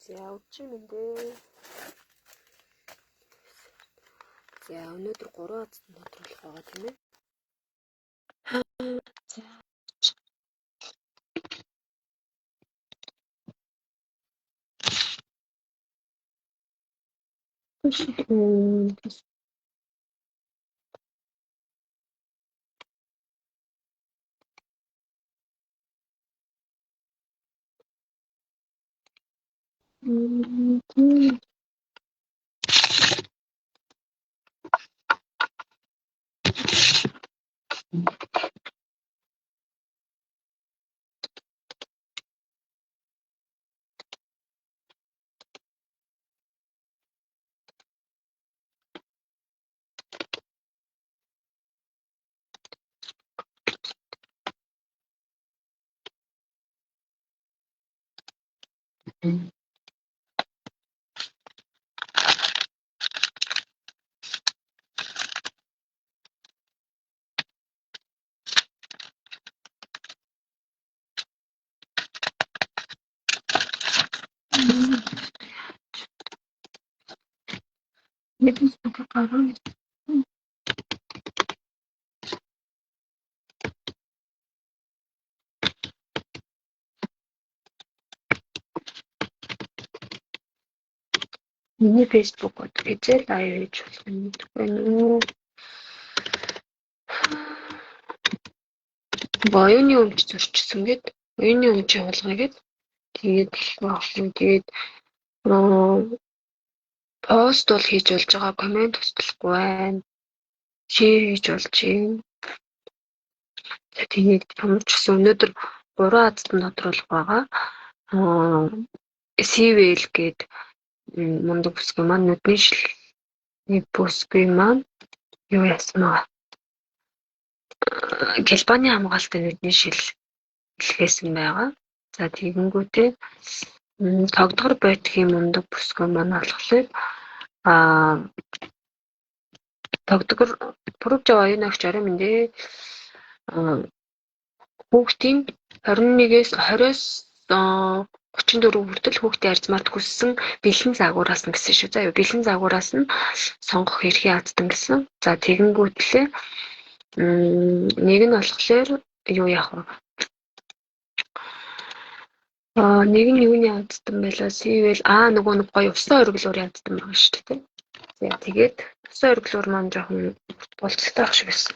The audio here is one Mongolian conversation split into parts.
Явж юм дээ. За өнөөдөр 3 хацад нотруулах байгаа тийм ээ. За. Мэдээж гаргана. Миний Facebook бод гэж лайв хийж болох юм байна. Боёны өмч зурчсан гэд боёны өмч явуулгая гэд тэгээд тэгээд пост бол хийж болж байгаа, комент туслахгүй байна. Шеэр хийж болж юм. Тэгээд ямар ч гэсэн өнөөдөр 3 хацад нотруулах байгаа. CVL гээд мундаг бүсгүй маань нүдний шилний бүсгүй маань юу яасан аа? Гэлбаны хамгаалалтын нүдний шил илгээсэн байгаа. За тэгэнгүүтээ тогтгор байтгийн мундаг бүсгүй маань болохоор тогтгор Пүрэв оюунагч орой мэндэ хүүхдийн 21-ээс 20-оос 34 хүртэл хүүхдийн арзмаарт хүссэн бэлэн загвараас нь гэсэн шүү. За юу бэлэн загвараас нь сонгох эрхээ алдсан гэсэн. За тэгэнгүүтлээ нэг нь болохоор юу яах вэ? Нэг нь юуны алдсан байлаа? CVL нөгөө нэг гоё усан ориглоор алдсан байгаа шүү дээ. За тэгээд усан ориглоор маань жоохон болцтой ах шиг байсан.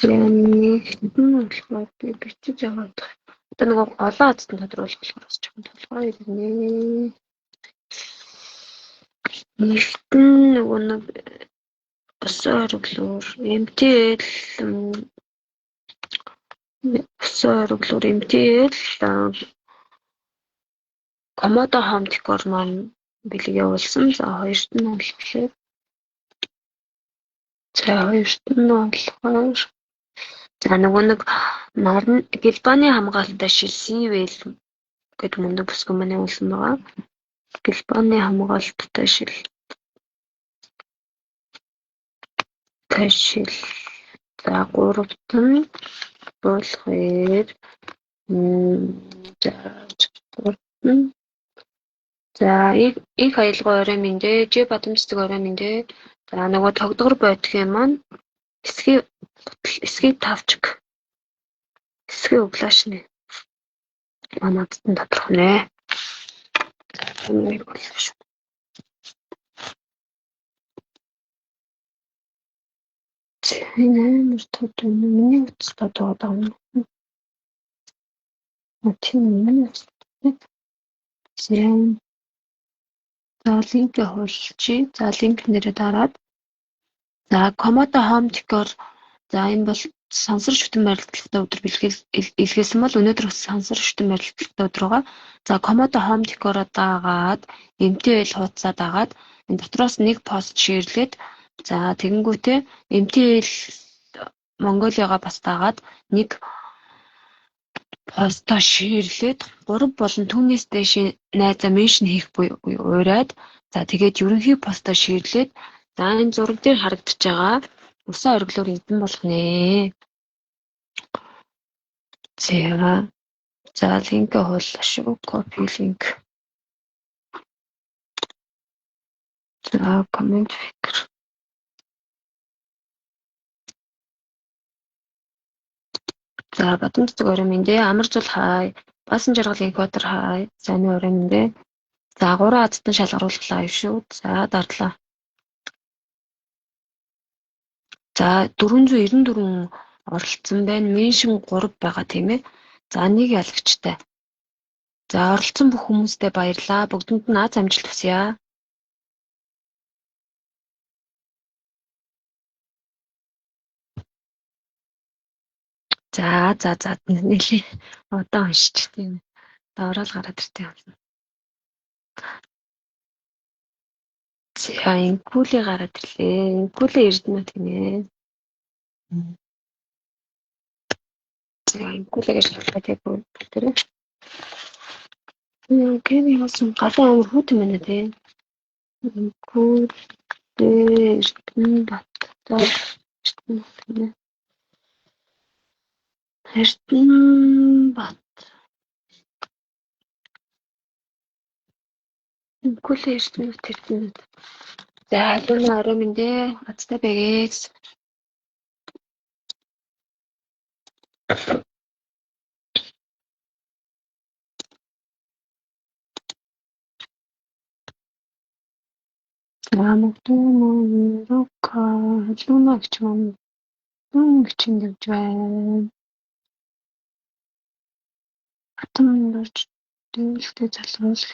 Нэгт нь болохоор би бичиж аваад одоо нөгөө олон хацад тодруулах болохоор бас жоохон толгой ирнэ. Нэгт нь нөгөө нэг усан ориглоор MTL усан ориглоор MTL Komodo Home Decor маань бэлэг явуулсан. За хоёрт нь болохоор за нөгөө нэг нарны гэлбаны хамгаалалттай шил CVL гэдэг мундаг бүсгүй маань явуулсан байгаа. Гэлбаны хамгаалттай шил ташил. За гуравт нь болохоор за их аялгаа орой мэндэ Ж Бадамждаг орой мэндэ. За нөгөө тогтгор байдгийн маань эсхий тавчг эсхий углаашны манад нь тодорхой нэ. Энэ мөртөд миний утас тодоод байна. Тийм. За линк хуралчи. За линк нэрээ дараад. За Komodo Home Decor за энэ бол сансар шүтэн барилдлагатай өдөр илгээсэн бол өнөөдөр сансар шүтэн барилдлагатай өдөр байгаа. За Komodo Home Decor-оо дагаад MTL хуудасаа дагаад энэ дотроос нэг пост шеэрлээд за тэгэнгүүтээ MTL Монголиага бас дагаад нэг постоо шеэрлээд 3 болон түүнээс дээш найзаа меншн хийх буюу ураад за тэгээд ерөнхий постоо шеэрлээд за энэ зураг дээр харагдаж байгаа усан ориглоор эзэн болох нэ. За За линк хууллаа шүү. Copy link. За comment fikir. За батан цэцэг ороймондээ амар зул хай. Баасан жаргалын кодер хай. Сайн ороймондээ. За 3 азтан шалгаруулах лайв шүү. За дардлаа. За 494 оролцсон байна. Меншин 3 байгаа тийм ээ. За нэг ялагчтай. За оролцсон бүх хүмүүстээ баярлалаа. Бүгдэнд нь аз амжилт хүсье. За нэлээ одоо уншиж тийм. Доороо л гараад иртээ юм. За инкүлээ гараад ирлээ. Инкүлээ эрдэнэ гинэ. За инкүлээ шалгаад яг тэр. Кэний хосон гадаа амар хүүтэн байна тий. Инкүлээ эрдэнэ бат. За эрдэнэ. Эрдэнэ бат. Инкүлээ эрдэнэ тэрдэнэ. За алуун орой мэндэ азтай бэгээс. Рамтун рока лунагч мөн гिचэн гэж байна. Атомдорч дээлтэй залруулах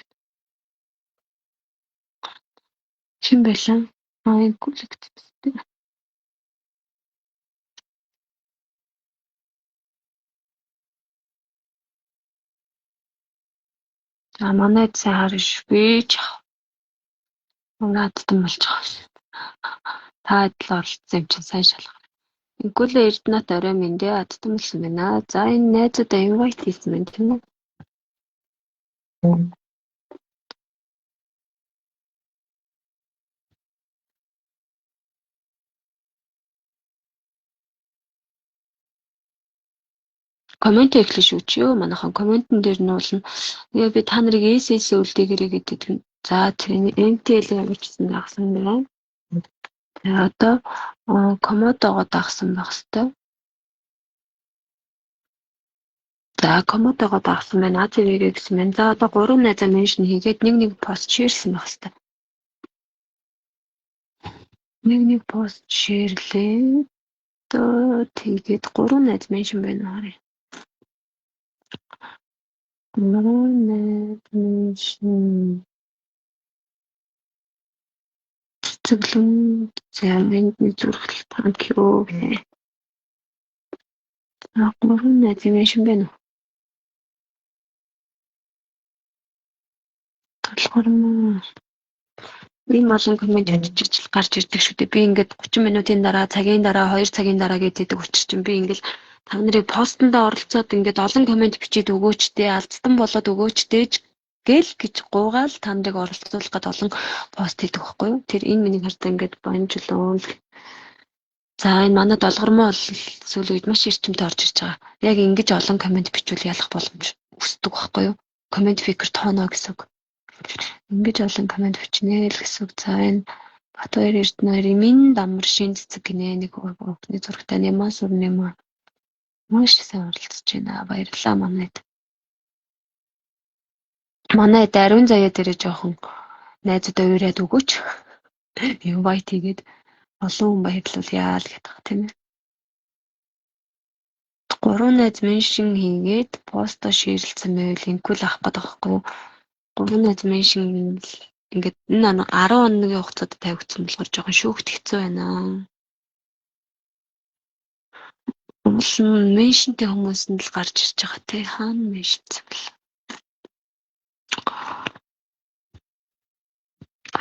хин байлаа. Инкүлэгтэй. За манайд сайн харж би ч надад болж байгаа. Та адил оролцсон юм чинь сайн шалгах. Инкүлээ эрдэнэт орой мэндэ адтамлсан байна. За энэ найзуудаа invite хийсэн байна тийм үү? Коммент эхлэж үчиё. Манайхан комментэн дээр нь болно. Тэгээ би та нарыг SS үлдээгээрэй гэдэг. За тийм MTL явуулсан дагсан байна. Тэгээ одоо комодогоо дагсан байх хэвээр. За комодогоо дагсан байна. АЦВ-гээ гэсэн байна. За одоо 3 найзаа меншн хийгээд нэг пост шеэрлсэн байх хэвээр. Нэг пост шеэрлээ. Одоо тэгээд 3 найз меншн байна харъя. 3 найз меншн цэцэглэн замын зүрхэл танк юу гэх. 3 найз меншн байна уу? Толгормоо. Энэ олон коммент очиж гарч ирдэг шүү дээ. Би ингээд 30 минутын дараа, цагийн дараа, 2 цагийн дараа гэдэг учир чинь би ингээд та нарыг постэндээ оролцоод ингээд олон коммент бичиж өгөөч дээ, алдсан болоод өгөөч дээ гэл гэж гуугаал та нарыг оролцуулах гээд олон пост хийдэг байхгүй юу? Тэр энэ миний хартай ингээд бонжлоо. За энэ манай долгормоо бол сүүлийн үед маш эрчимтэй орж ирж байгаа. Яг ингэж олон коммент бичвэл ялах боломж өсдөг байхгүй юу? Коммент фикер тооноо гэсэн үг. Ингэж олон коммент бичнэ л гэсэн үг. За энэ Батбаяр Эрдэнэ минь дамар шин цэцэг гинэ нэг хүүхний зурагтай нэмээс өрнөмө. Маш сайн оролцож байна. Баярлалаа манайд. Манай даруун заяа дээрээ жоохон найзуудаа уурайд өгөөч. Invite хийгээд олон хүн баярлуулъя л гэдэг тийм ээ. 3 найз меншн хийгээд поста шеэрлсэн байвал инкүүл авах гэдэг байхгүй юу? 3 найз меншн ингээд энэ 10 хоногийн хугацаанд тавигдсан болохоор жоохон шүүхт хэцүү байна. Меншнтэй хүмүүс нь л гарч ирж байгаа тий хаана меншнсэн бэл.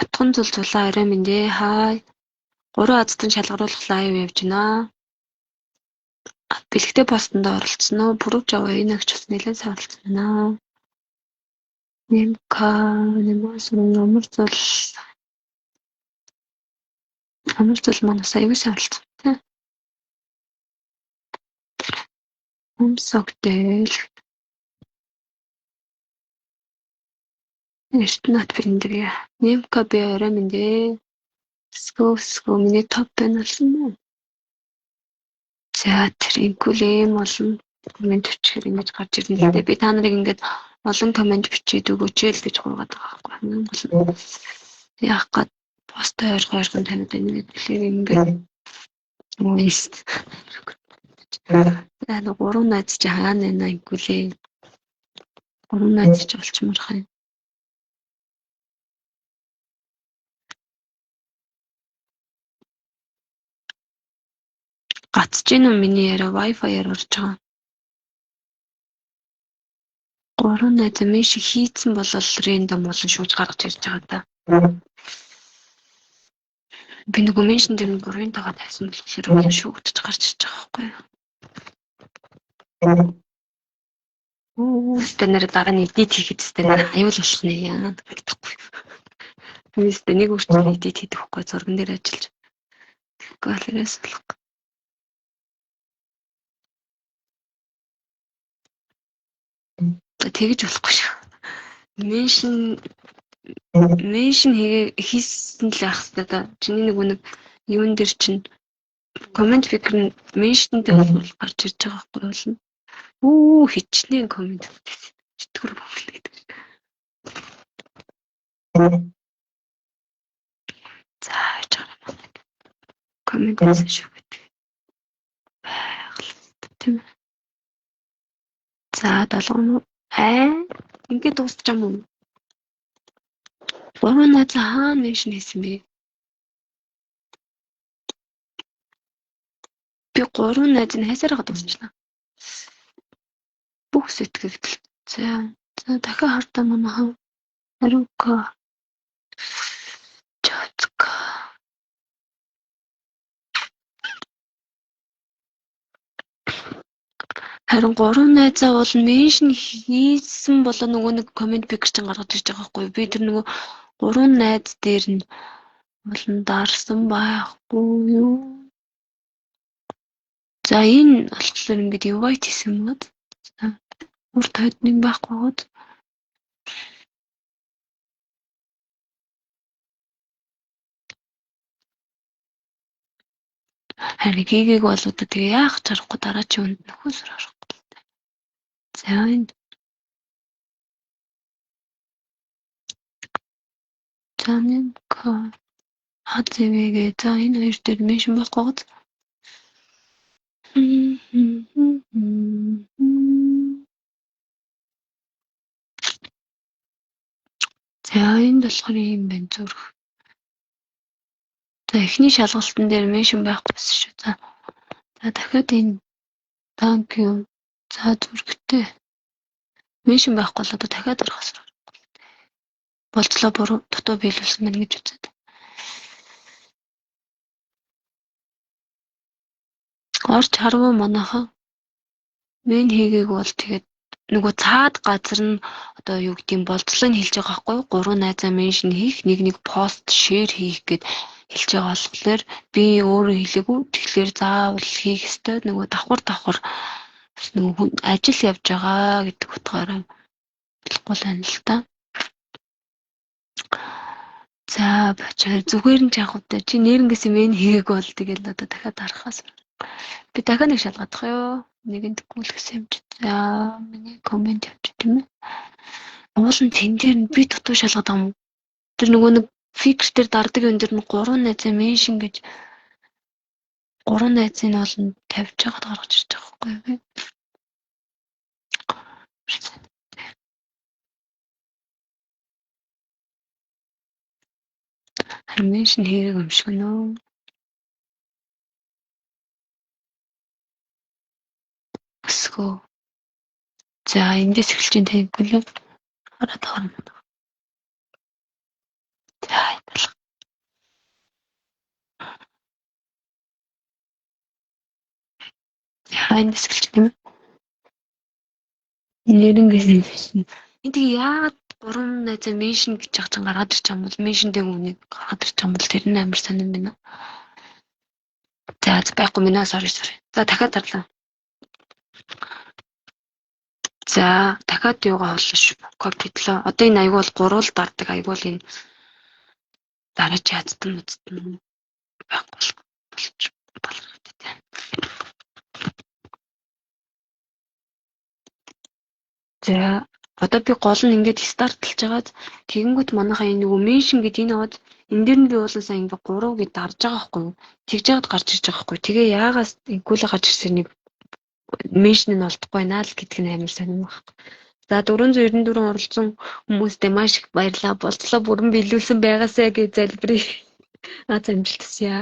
Атган зул зулаа орой мэндэ хай. 3 азтан шалгаруулах лайв явж байна. Бэлгтэй постонд оролцсон уу? Бүрүүж аваа энэ агч бас нэлээд сайн оролцсон байна. Нэмээс амар зул манаас аюул сайн оролцсон тий. Өмсөгдөл Эртнэт биндрия. Немка би орой мэндэ. Скөө миний топ байна болсон уу? За тэринкүл олон комент өчгөр ингэж гарч ирнэ л дээ. Би та нарыг ингэж олон комент бичээд өгөөч л гэж гуйгаад байгаа байхгүй. Бол яах гээд пост ойрхон таниад байна гэхлээр ингэж мөст. Аа 3 найз чи хаана байна инкүлээ. 3 найз чи олчмаар хай. Гацж гин үү миний яриа Wi-Fi-аар орж байгаа. 3 найз минь шиг хийцэн болол рэндом болон шууж гаргаж ирж байгаа та. Би нөгөө меншн дээр нэг 3-ын тагаа тавьсан болохоор шүүгдэж гарч ирж байгаа байхгүй юу. Стэнэр дараа нь эдит хийхэд стэнэр аюул болох нэ яа гэдэггүй. Тэс нэг үрчил эдит хийдэг байхгүй зурган дээр ажиллаж. Галерээс болох. Тэгэж болохгүй шүү. Меншн хийсэн л ах та да. Чиний нэг юун дээр чинь комент фикер нь меншнтэй бол гарч ирж байгаа байхгүй болно. Хичнээн комент читгэр бүхэл гэдэг. За яаж байгаа юм. Комент хийсэн шүү гэдэг. Тийм. За 7 ингээд дуусч юм уу? 3 найз хаана меншн хийсэн бэ? Би 3 найз нь хайсараа дуусчлаа. Бүх сэтгэлд. За дахиад хартаа манайхан Арука. Чацка. Харин 3 найзаа бол меншн хийсэн болоо нөгөө нэг комент пикер чинь гаргаж ирж байгаа байхгүй. Би тэр нөгөө 3 найз дээр нь болон дарсан байхгүй юу? За энэ болохоор ингээд invite хийсэн юм уу? Урт хойд нэг байхгүй гоод. Харин хийгээг бол одоо тэгээ яах чарахгүй дараа чи үнд нөхөсөр орохгүй. За энэ. Танинка хацэвэгээ за энэ хоёр дээр меншн байхгүй гоод. За энэ болохоор юм байна зүрх. За эхний шалгалтын дээр меншн байхгүйсэн шүү. За дахиад энэ thank you. За зүрхтэй. Меншн байхгүй бол одоо дахиад орохосоор. Болцлоо буруу дутуу биелүүлсэн мэн гэж үзээд. Орч харвуу манайхан. Мен хийгээг бол тэгээд нөгөө цаад газар нь одоо юу гэдэг юм болцлыг хэлж байгаа байхгүй юу? 3 найзаа меншн хийх, нэг пост шеэр хийх гэд хэлж байгаа болохоор би өөрөө хэлээгүй. Тэгэхээр заавал хийх ёстой. Нөгөө давхар нөгөө ажил явж байгаа гэдэг утгаараа болохгүй байна л та. За бачаа зүгээр нь жахавтай чи нэрнгээс мен хийгээг бол тэгэл одоо дахиад харахаас би дахиад нэг шалгадах юу? Нэгэнд гүйлгсэн юм чи. За миний комент явж тийм ээ. Уулын тэн дээр нь би дутуу шалгаад байгаа юм. Тэр нөгөө нэг фикер дээр дардаг юм дээр нь 3 найзаа меншн гэж 3 найзын олон тавьж байгаад гаргаж ирж байгаа байхгүй юу? Харин меншн хийгээг юм шиг нөө. Өсгөө. За эндээс эхэлж ин таньгүй л хараад байгаа юм. За энэ. Эндээс эхэлж тийм ээ. Нэрнгээс энэ тэгээ яагаад 3 найзаа меншн гэж яах чинь гаргаад ирчих юм бол меншнтэй үнийг гаргаад ирчих юм бол тэр нь амар сонирн байна. За байхгүй минь sorry. За дахиад дарлаа. За дахиад юугаа холлоо шүү. Копидлоо. Одоо энэ аяг бол 3 л дардаг. Аяг бол энэ дараач яадсан үстэн байхгүй болж болох гэдэг. За одоо би гол нь ингээд стартлж байгаад тэгэнгүүт манайхаа энэ нөгөө меншн гэдэг энэ аваад энэ дээр нь би уулаасаа ингээд 3 гэж дарж байгаа байхгүй юу? Тэгж яагаад гарч ирж байгаа байхгүй юу? Тэгээ яагаас иггүүлээ гарч ирсэн нэг меншн нь олдохгүй наа л гэдэг нь амар сонирм байхгүй. За 494 оролцсон хүмүүстээ маш их баярлалаа. Болцлоо бүрэн биелүүлсэн байгаасаа гэж залбирая. Аз амжилтсая.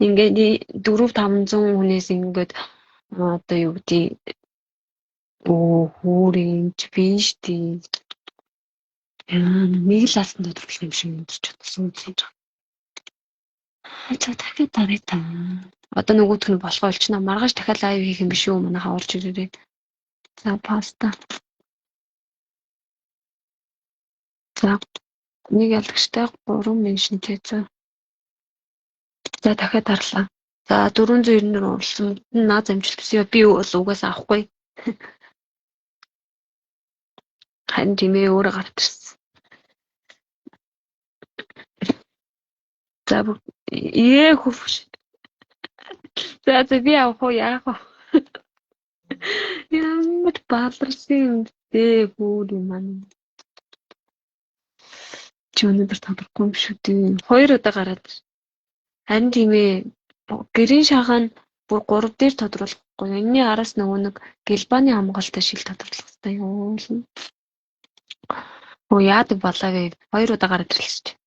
Ингээд 4-500 хүнээс ингээд одоо юу гэдэг хөөрийнч биш тий. Нэг л алсан тодорхой юм шиг мэдчих чадсан юм. За дахиад дарыг та. Одоо нөгөөх нь болох болчихно. Маргааш дахиад лайв хийх юм биш үү? Манайхаа орж ирээрэй. За паста. За нэг ялагчтай 3 меншнтэй за. За дахиад дарлаа. За 494 орлсон. Наад амжилт өсөё. Би бол угаасаа авахгүй. Харин тийм ээ өөрөө гарч ирсэн. За хөвш. За би авах уу яах вэ? Ямар бааларсан юм бэ хөөе маань. Чи өнөөдөр тодорхой юм шүү дээ. 2 удаа гараад. Харин тийм ээ гэрийн шахаа нь бүр 3 дээр тодруулахгүй. Энэний араас нөгөө нэг гэлбаны хамгаалалтаа шил тодруулах хэрэгтэй юу. Оо яадаг болоо вэ? 2 удаа гараад ирлээ.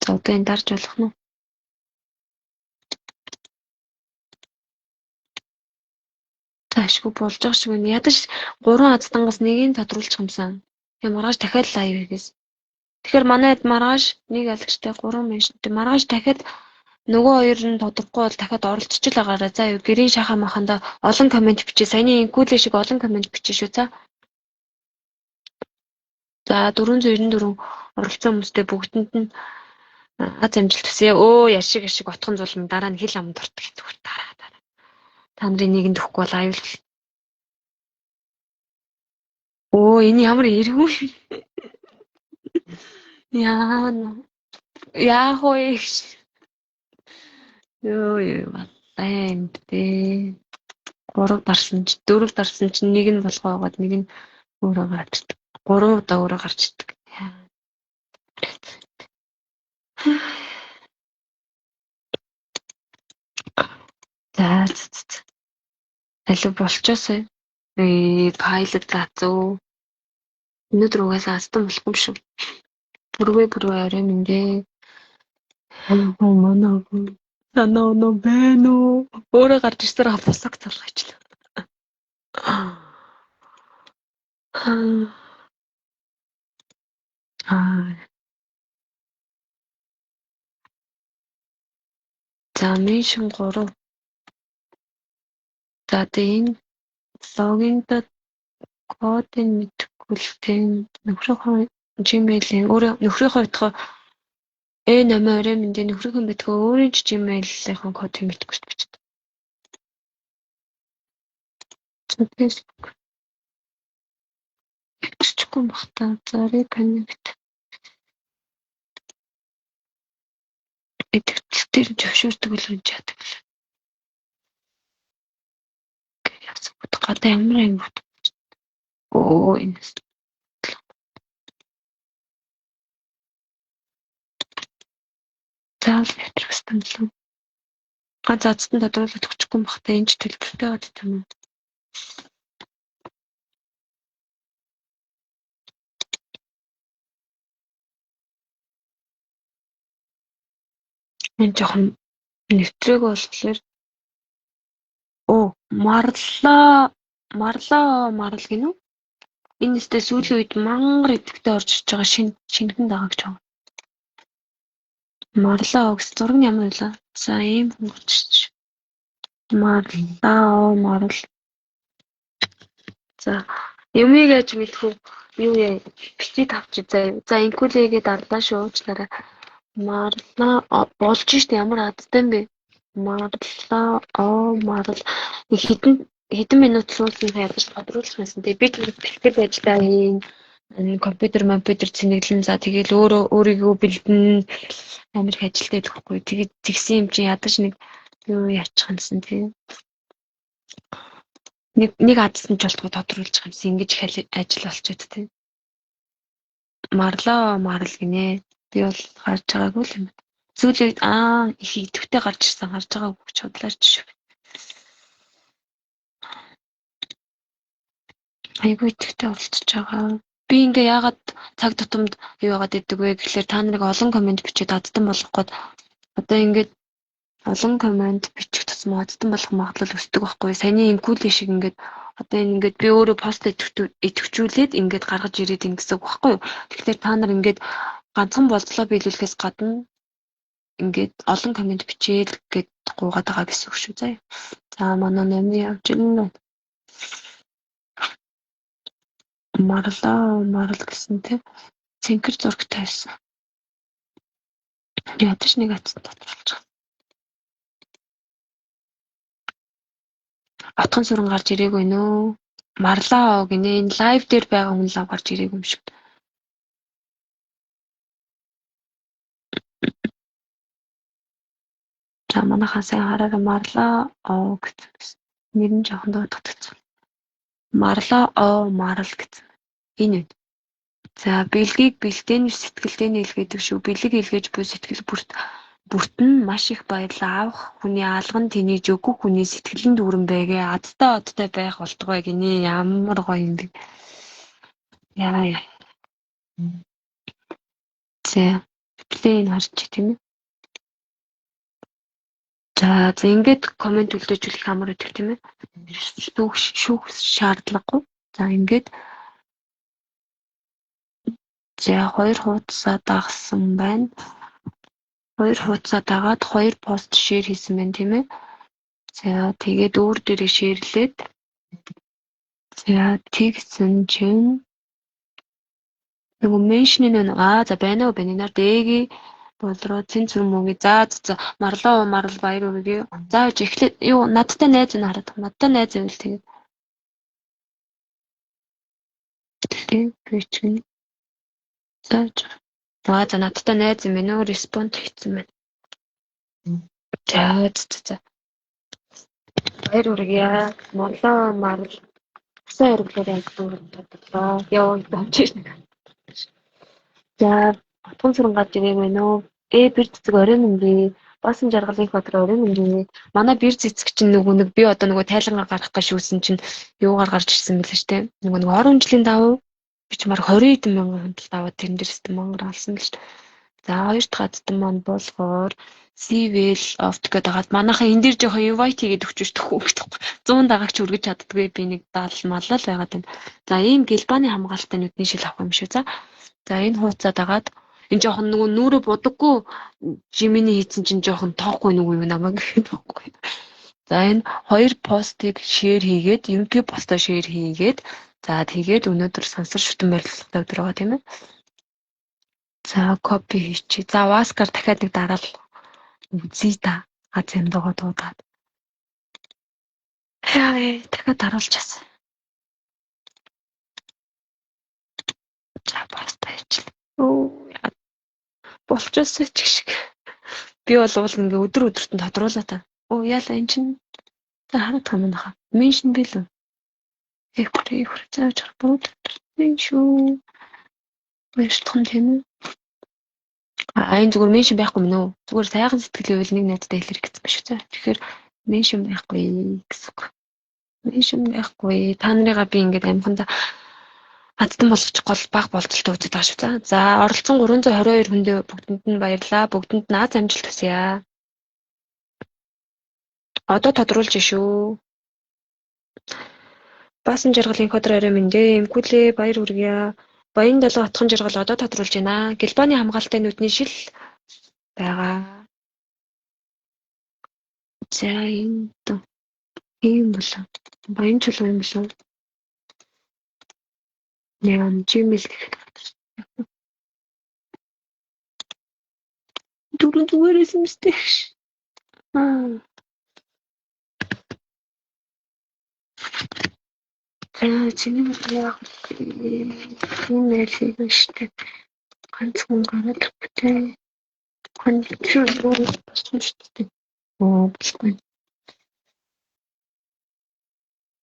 За одоо энэ дарж болох нь. Таашгүй болж байгаа шиг байна. Ядаж 3 аздангаас нэгийг тодруулчих юмсан. Тэгээ маргааш дахиад лайв хийгээс. Тэгэхээр манайд маргааш нэг алагчтай 3 меншнтэй. Маргааш дахиад нөгөө хоёр нь тодорхой бол дахиад оролцож л байгаарай. За юу гэрийн шахаа маханда олон комент бичээ. Саяны инкүүлээ шиг олон комент бичээ шүү за. За 494 оролцсон хүмүүстэй бүгдэнд нь аз амжилт хүсье. Яшиг отхон зулм дараа нь хил амд ортох гэдэг дараа. Та нарын нэгэнд өгөхгүй бол аюул. Энэ ямар эргүү. Яах вэ? Энд дээ. 3 дарсан чи 4 дарсан чи нэг нь болгоо байгаад нэг нь өөрөө гарч ирдэг. 3 удаа өөрөө гарч ирдэг. За. Алуу болчоосоо. Пайлот заацуу. Өнөөдөр угаасаа астан болох юм шүү. Бүрвээ орой минь. Манаа санаа бэнэ. Өөрөө гарч ирсээр босог залгаачлаа. За меншн 3. За энэ логинд кодыг мэдгүй л тийм нөхрийнхөө Gmail-ийн өөрөө нөхрийнхөө битгоо номер минь нөхрийнхөө битгоо өөрийн Gmail-ийн кодыг мэдгүй шүү дээ. Facebook. Чичгүй бахта зарыг connect. Эдгээр зөвшөөрдөг л юм чадаг л. Яасан бэ? Гадаа ямар юм бэ? Энэ. Заавал нэвтрүүлсэн л. Заацсан тодруулаад өгчихгүй юм бахта энэ ч төлбөртэй байгаад юм уу? Энэ жоохон нэвтрээг болохоор марлал гинүү. Энэ нэстэ сүүлийн үед мангар идэвхтэй орж иж байгаа шинхэн дагагч байгаа. Марлаа гэж зураг нь ямар байлаа? За ийм хөнгөрч. Марл. За юмыг яаж мэдэх вэ? Юу яа бичиж тавьчих заа. За инкулээгээ дарлаа шүү уучлаарай. Марлаа болж штэ ямар адтай юм бэ? Марл хэдэн минут суусан ядарч тодруулах юмсан. Тэгээ би ч бэлтгэл ажиллаа хийн. Компьютер цэнэглэн за тэгэл өөрийгөө бэлдэн амар их ажилтаа идэхгүй. Тэгээд тэгсэн юм чи ядаж нэг юу яачих юмсан тийм. Нэг адсан ч болтгоо тодруулж байгаа юмсан. Ингэж их ажил болчиход тийм. Марл гинэ. Би бол гарч байгаагүй л юм. Сүүлийн үед их идэвхтэй гарч ирсэн гарч байгаагүй гэж бодлооч шүү. Айгүй идэвхтэй болчихж байгаа. Би ингээ яагаад цаг тутамд юу яагаад идэг вэ гэхлээр та нарыг олон комент бичээд аддан болгох гээд одоо ингээд олон комент бичих тусмаа аддан болох магадлал өсдөг байхгүй. Саяны инкүүли шиг ингээд одоо энэ ингээд би өөрөө пост идэвхжүүлээд ингээд гаргаж ирээд ингэсэн үг байхгүй юу. Тэгэхээр та нар ингээд ганцхан болцлоо биелүүлэхээс гадна ингээд олон комент бичээл гээд гуугаад байгаа гэсэн үг шүү заяа. За манай нэмий явж ирнэ. Марл гэсэн тийм цэнхэр зураг тавьсан. Ядаж нэг атсан тодруулж байгаа. Отхон сүрэн гарч ирээгүй нөө. Марлаа гинэ энэ лайв дээр байгаа хүн лав гарч ирээгүй юм шиг. За манайхаа сайн хараараа марлаа гэсэн. Нэр нь жоохон дуудагдсан. Марл гэсэн. Энэ үү. За бэлгийг бэлтээн сэтгэлдээ илгээдэг шүү. Бэлэг илгээж буй сэтгэл бүрт нь маш их баярлал авах хүний алган тэнийж өгөх хүний сэтгэлийн дүүрэн байгээ адтай байх болтугай гинэ. Ямар гоё юм бэ. Яа. За плейн харчих тийм ээ. За ингээд комент үлдээжүүлэх амар өгдөг тийм ээ. Шүүх шаардлагагүй. За ингээд за 2 хуудасаа дагсан байна. 2 хуудасаа дагаад 2 пост шеэр хийсэн байна тийм ээ. За тэгээд өөр дээрээ шеэрлээд за тэгсэн чинь нөгөө меншн за байна уу байна дэги болроо цэнцэр мөнгө за марл баяр үргээ за эхлээд юу надтай найз нь хараад надтай найз байвал тэгээд бичгэн за надтай найз юм байна уу респонд хийсэн байна. За баяр үргээ марл сайн өргөлөөр ангилсан яа явж ирнэ. За отгон сүрэн гарч ирээгүй нөө. Бэр цэцэг орой мөнгө. Баасан жаргалын хотроо орой мөнгө. Манай бэр цэцэг чинь нэг би одоо нөгөө тайлангаар гарах гэж шүүсэн чинь юугаар гарч ирсэн мэлээ штэ. Нөгөө 10 жилийн давуу би ч мар 20 хэдэн мянган хөндлөлт аваад тэрэн дээрээс монгор алсан л штэ. За хоёр дахь адтан маань болохоор Cvel oft гэдэг хагаад манайхаа энэ дээр жоохон invite хийгээд өгч штэ хөө гэдэг. 100 дагагч үргэж чаддгүй би нэг даал маллал байгаад байна. За ийм гэлбааны хамгаалалттай нүдний шил авах юм шүү. За энэ хуудасаа дагаад энэ жоохон нөгөө нүрэ будаггүй жиминий хийцэн чинь жоохон тоохгүй нөгөө юм намайг тоохгүй. За энэ хоёр постыг шеэр хийгээд YouTube постоо шеэр хийгээд за тэгээд өнөөдөр сансар шүтэн барилгатай өдөр байгаа тийм ээ. За копи хийчих. За Васкар дахиад нэг дараал үзье та. Аз юмдгаа дуудаад. Дахиад даруулчихсан. За пост ажил. Болчихсон ч шиг. Би бол ингээ өдрөд нь тодруулаа та. Яалаа эн чинь хараад байгаа юм хаа. Меншн билүү. Их зааж харбууд. Энэ шүү. Баяртхан тийм үү? Энэ зүгээр меншн байхгүй мөн үү? Зүгээр сайхан сэтгэл байвал нэг найзтай хэлэх гэсэн биш үү? Тэгэхээр меншн байхгүй гэсэн үг. Меншн байхгүй. Та нарыгаа би ингээд амханда аддан болгочих гол баг болцолтой үзэж байгаа шүү. За оролцсон 322 хүндээ бүгдэнд нь баярлалаа. Бүгдэнд нь аз амжилт хүсье. Одоо тодруулж шүү. Баасан жаргалын ходроо орой мэндэ. Имкүүлээ баяр хүргье. Баян 7 отхон жаргал одоо тодруулж байна. Гэлбааны хамгаалалттай нүдний шил байгаа. За ийм болоо. Баян чулуу юм шүү. Яам Gmail гэх. Дөрөв зүгээрээс юмстэй. Чиний яг юм ярьж байгаа штеп. Ганцхан гараад өгчээ. Контрол болсон штеп. Болгүй.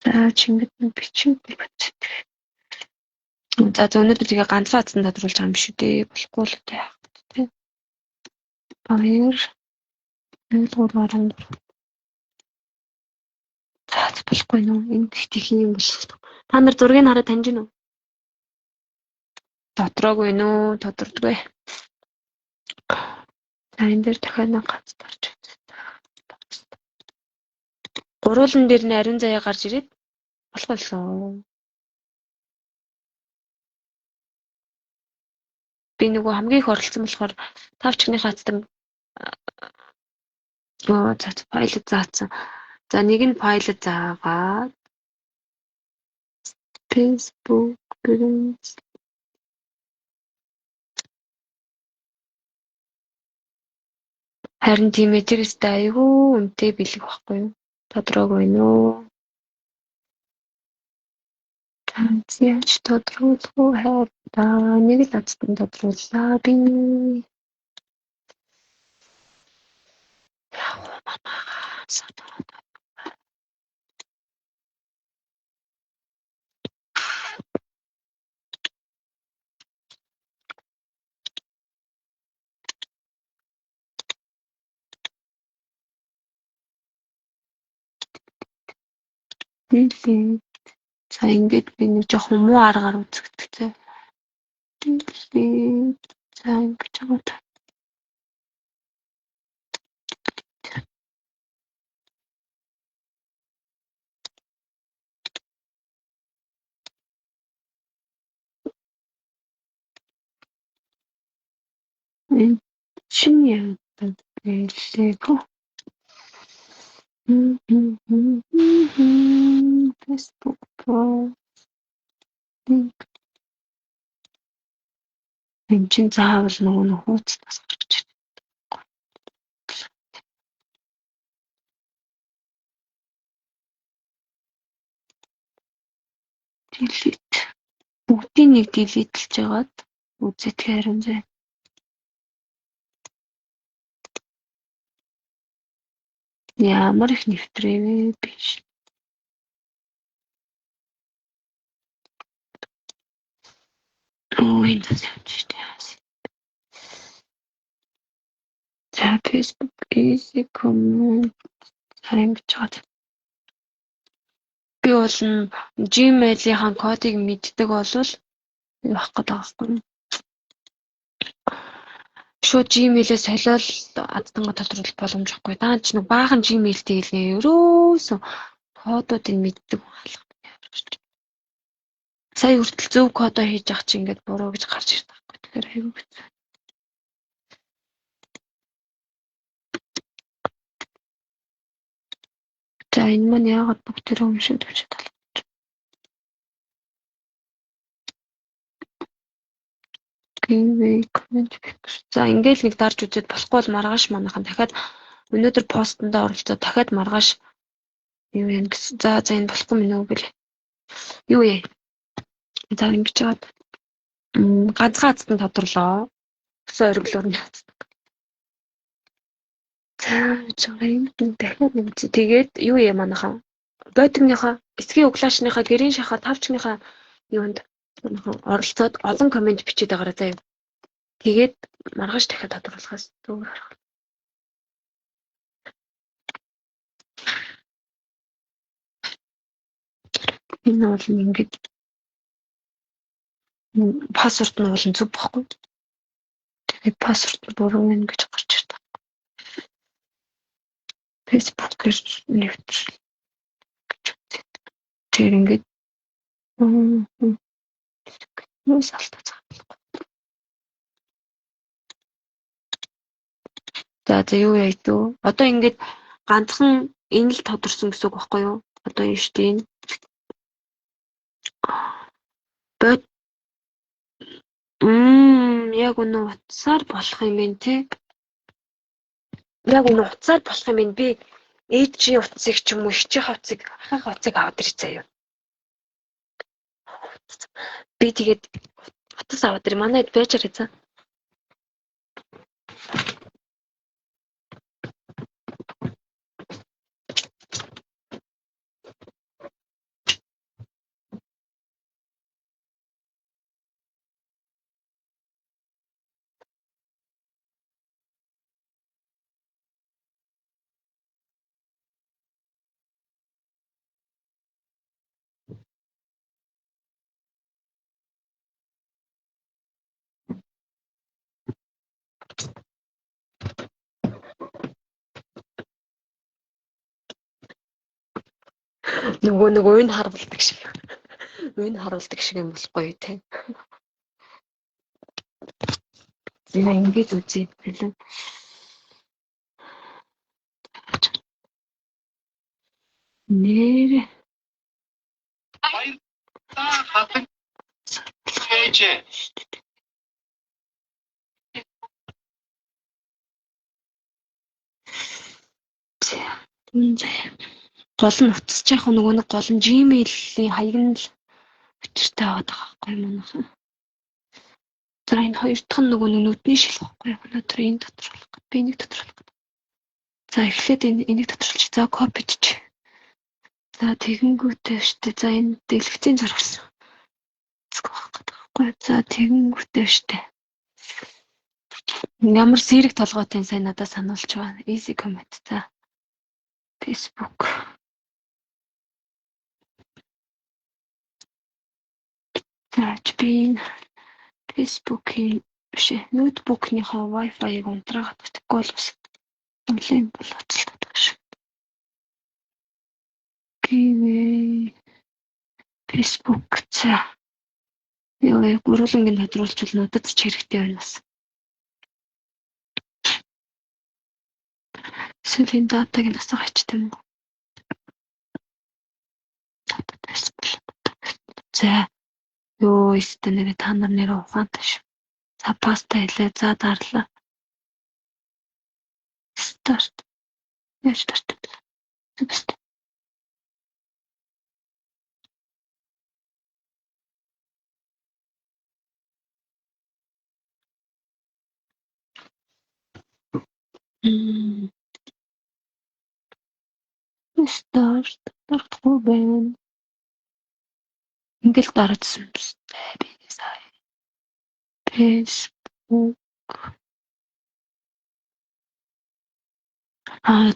За чингэд нь бичиг бат. За өнөөдөр тэгээ ганцхан атсан тодруулж байгаа юм биш үү дээ. Болохгүй л дээ. Тэ. Баяр. 1 3 За болохгүй нөө. Энд их юм бол. Та нар зургийг хараад таньж гинөө. Дотроогүй нөө, тодордгүй. За энэ дээр дахиад нэг гац тарж байна. Гурвуулан дээр нь ариун заяа гарч ирээд болох болсон. Би нөгөө хамгийн их оролцсон болохоор тавчгны хацтай за файлд заасан. За нэг нь файлд заагаад Facebook гэрэнс харин тийм ээ тэр өстэй айгүй үнэтэй бэлэг байхгүй юу? Тодорхойгүй нөө. Танцяч тодруулахгүй хайртаа нэг л азтан тодрууллаа би. Нийлээ. За ингээд би нэг жоохон муу аргаар үзэгдэхтэй. Нийлээ. За ингэж байгаа. Чинь яа хэлээгүй. Facebook про. Энд чинь заавал нөгөө хууцтаас гарч ирнэ. Delete. Бүгдийг нэг delete-лж жагаад үзээд харин зэ. Ямар их нэвтрээ биш. Энэ тавьчихсан. За Facebook easy comment ингэж чад. Би бол Gmail-ийн кодыг мэддэг болвол явах гэдэг байхгүй. Шууд Gmail-ээс солиод адтангаа тодруулах боломжгүй. Даа ч нэг баахан Gmail-тэй хэлнэ. Ерөөсөө кодуудыг мэддэг хаалга. Сая хүртэл зөв кодоо хийж авах чи ингээд буруу гэж гарч ирдэг байхгүй. Тэгэхээр аюу хэцүү. За энэ маань яагаад бүгдээрээ өмшөөд гэж байна. За ингээл нэг дарж үзээд болохгүй бол маргааш манайхан дахиад өнөөдөр постондоо оролцоод дахиад маргааш юу юм гэсэн. За энэ болохгүй мэн үү гэлээ. Юу яа. За ингэж чад. Ганцхан хацтан тодорлоо. Өсөө ориглоор нь хацдаг. За чагаан дахиад нэг чи тэгээд юу яа манайхан. Бодгийнхаа эсгийн углаашныхаа гэрийн шахаа тавчныхаа юунд оролцоод олон комент бичээд байгаарай заа. Тэгээд маргааш дахиад тодруулахаас зүгээр харах. Энэ бол ингэж пассворд нь бол зөв бохгүй. Тэгээд пассворд нь буруу байна гэж гарч ирдэг. Facebook-ээр нэвтрэл. Тэр ингэж юу салтаа цаавал. За юу яа дөө. Одоо ингэж ганцхан энэ л тодорсон гэсэн үг байхгүй юу? Одоо юу штэ энэ. Бод яг өнөө утсаар болох юм бэ те. Яг энэ утсаар болох юм би ээжийн утсыг ч юм уу ичийн утсыг ахын утсыг аваад ирэх заяа. Би тэгээд утас аваад ир манайд байж байгаа. Нэг уйн харуулдаг шиг. Уйн харуулдаг шиг юм болохгүй юу те. Яа ингэж үзье. Нэр хатан ээж. Гол нь утасч яг нөгөө нэг гол нь Gmail-ийн хаяг нь л өчртэй аваад байгаа байхгүй юм уу? За энэ хоёр дахь нь нөгөө нүдний шил байхгүй юу? Өнөөдөр энэ дотор болох гэдэг. Би энийг дотор болох гэдэг. За эхлээд энийг доторлж. За копичж. За тэгэнгүүтээ штэ. За энэ дэлгэцийн зурагсан. Байхгүй. За тэгэнгүүтээ штэ. Ямар зэрэг толгойтой сайн надад сануулж байна. Easy comment. За Facebook. За би Facebook-ийн биш ноутбукийнхаа Wi-Fi-г унтраагаад тэггүй бол бас онлайн болооцолтой шүү. Facebook за яа гурвангийн тодруулчвал надад ч хэрэгтэй байна бас. Сэлийн датаг нь асах ачт юм уу? За ёо истэ нэрэ та нар нэрэ ухаантай шүү. За паста хэлээ. За дарлаа. Старт. Яаж старт? Зүгт. Старт. Дартгүй байна. Ингээл дараадсан юм би сая. Facebook.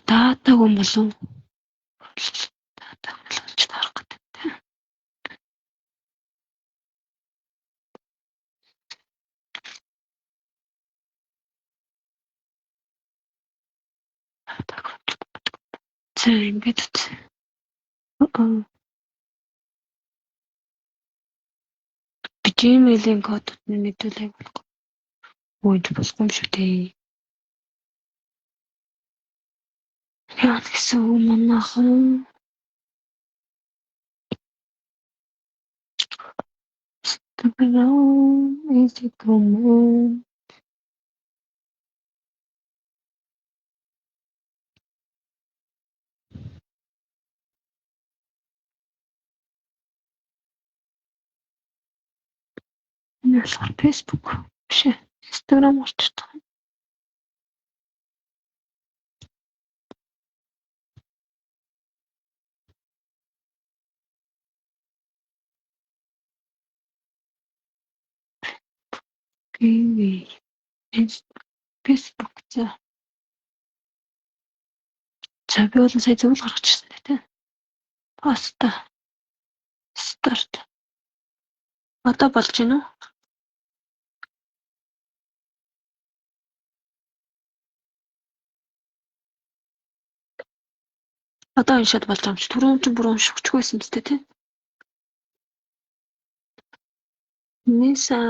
Датаг юм болов. Датаг болж тарах гэдэг. За ингээд Gmail-ийн кодууд нь мэдүүлэх болох. Үүд болохгүй юм шүү дээ. Яа гэсэн үг манайхан. Easy comment. Facebook биш Instagram орчтой. Facebook за. За би бол сая зөвлө гаргачихсан тийм. Поста. Старт. Одоо болж гинэ үү? Одоо энэ шат болж байгаа юм чи түрүүн ч бүрэн шүхчихгүй байсан мэт тийм. Nisa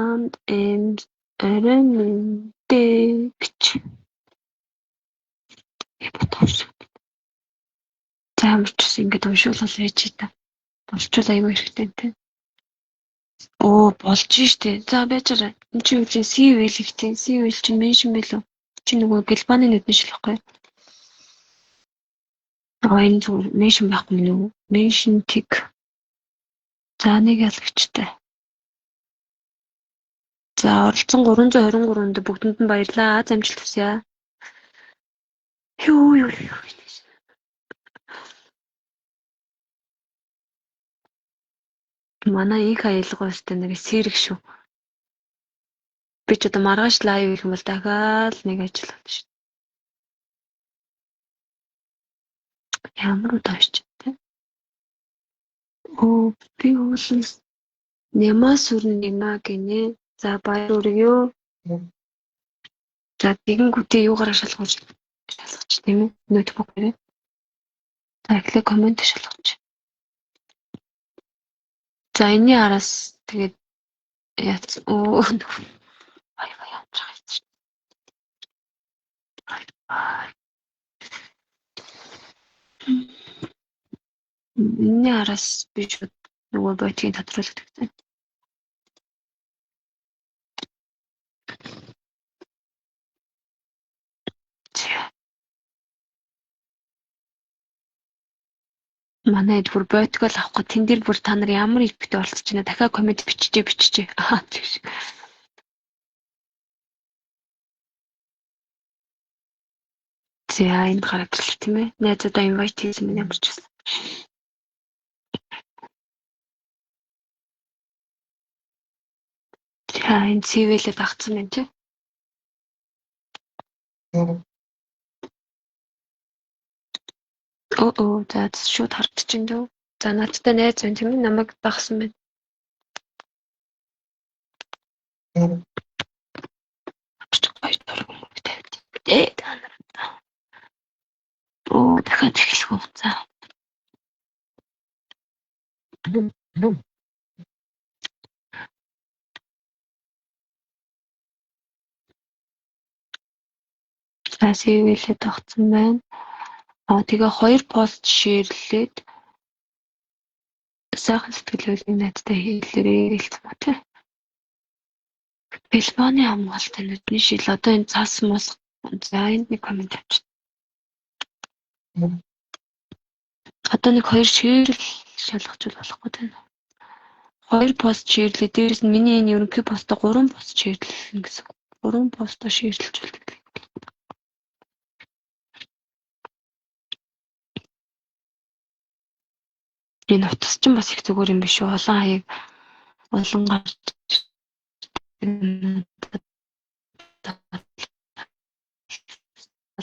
and Remendegч. За амарчс ингэж уншуулал хийж та. Болчвол аюу хэрэгтэй тийм. Оо болж штэ. За байжаарай. Энд чи юу вэ? CV хэлэхтэй. CV чинь меншин билүү? чи нөгөө Гэлбаны нүдний шил байхгүй. Энэ зүгээр меншн байхгүй юу? Меншн тиг. За нэг ялагчтай. За оролцсон 323-нд бүгдэнд нь баярлалаа. Аз амжилт хүсье. Юу. Манай их аялгаа өстэй нэг сэрэг шүү. Би ч одоо маргааш лайв хийх юм бол дахиад нэг ажил болно шүү. Ямар удаач те. Би уулын нямаа сүрэн нямаа гинэ. За баяр өргөё. За тэгэнгүүтээ юугаараа шалгаж тийм ээ. Ноутбукээрээ. За эхлээ комент шалгаж. За энэний араас тэгээд яац баяа амтрах. Энэний араас би шууд нөгөө ботгийн тодруулалт өгсөн. Манай эдгээр ботгол авахгүй тэн дээр бүр та нар ямар иптэй болцож байна дахиад комент биччихээ. Тийш. За энэ гараад тийм ээ. Найзуудаа инвайт хийсэн юм ямар ч байсан. За энэ CV-лээ дагцсан байна тий. За шууд хардчихин дөө. За надтай найз байна тийм ээ. Намайг дагсан байна. Баяр төрөмтэй. Та нар. Дахиад эхлэх үү. За. За CV-лээ дагцсан байна. Тэгээ 2 пост шеэрлээд сайхан сэтгэлөөрийн найзтай хэлээрээ хэлсэн ба тий. Гэлбаны хамгаалалтын нүдний шил одоо энэ цаас мос за энд нэг комент авчих. Одоо нэг 2 шеэрл шалгахчул болохгүй тийм. 2 пост шеэрлээ дээрээс нь миний энэ ерөнхий постоо 3 пост шеэрлэн гэсэн. 3 постоо шеэрлж үлдээ. Энэ утас чинь бас их зүгээр юм биш үү? Олон хаяг олон гарч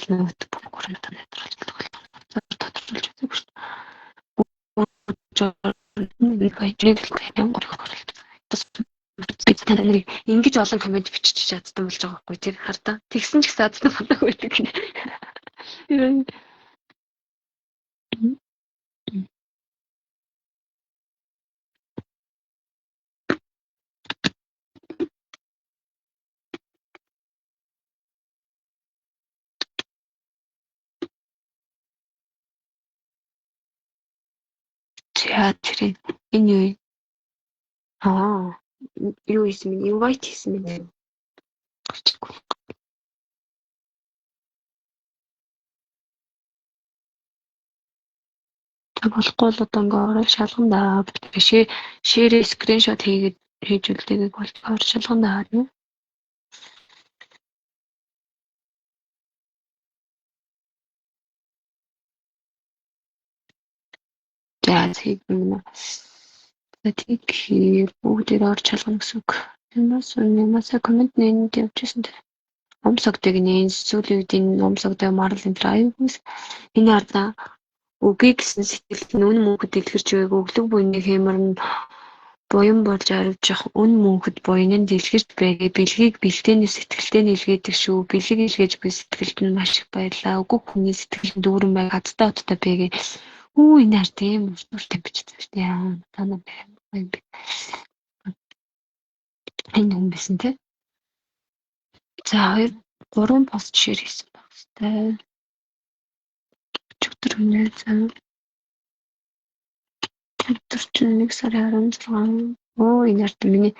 ноутбук хүрээнд нэтрүүлж тодорхойлж үзэх шүү. Нэг ажиг юм гөрөх. Би тань нарыг ингэж олон комент бичиж чадсан болж байгаа байхгүй тийм хардаа. Тэгсэн ч гэсэн адтай болдог байдаг гинэ. Театрын энэ юу? Юу хийсэн бэ? Invite хийсэн бэ? Гарчихгүй. Болохгүй л одоо ингээ шалган даа. Шеэр скриншот хийгээд хийж үлдээгийг болохоор шалган даа юм. За тийм. Тийг бүгдээр орж шалгана гэсэн үг. Ямаасаа комент нэнд явчихсан тэр. Омсогтойг нэн сүүлийн үед энэ омсогтой марл энэ аюулгүйс энэ ардаа үгүй гэсэн сэтгэл нь үн мөнхөд дэлгэрч байгааг өглөг буйны хэмэрн буян болж аривжих үн мөнхөд буйны нь дэлгэрч байгааг бэлгийг бэлтээний сэтгэлтэй нийлгээдэг шүү. Бэлэг илгээж буй сэтгэлд нь маш их баярлаа. Үгүй хүний сэтгэл дүүрэн байг хаттай оттой байгааг энэ ард тийм үртүртэй бичсэн шүү дээ. Та нар байна. Энэ юм байсан тий. За 3 пост шеэр хийсэн баг хэвээр. Өдөр үнэ зам. Өдөр чинь 1 сарын 16. Энэ ард миний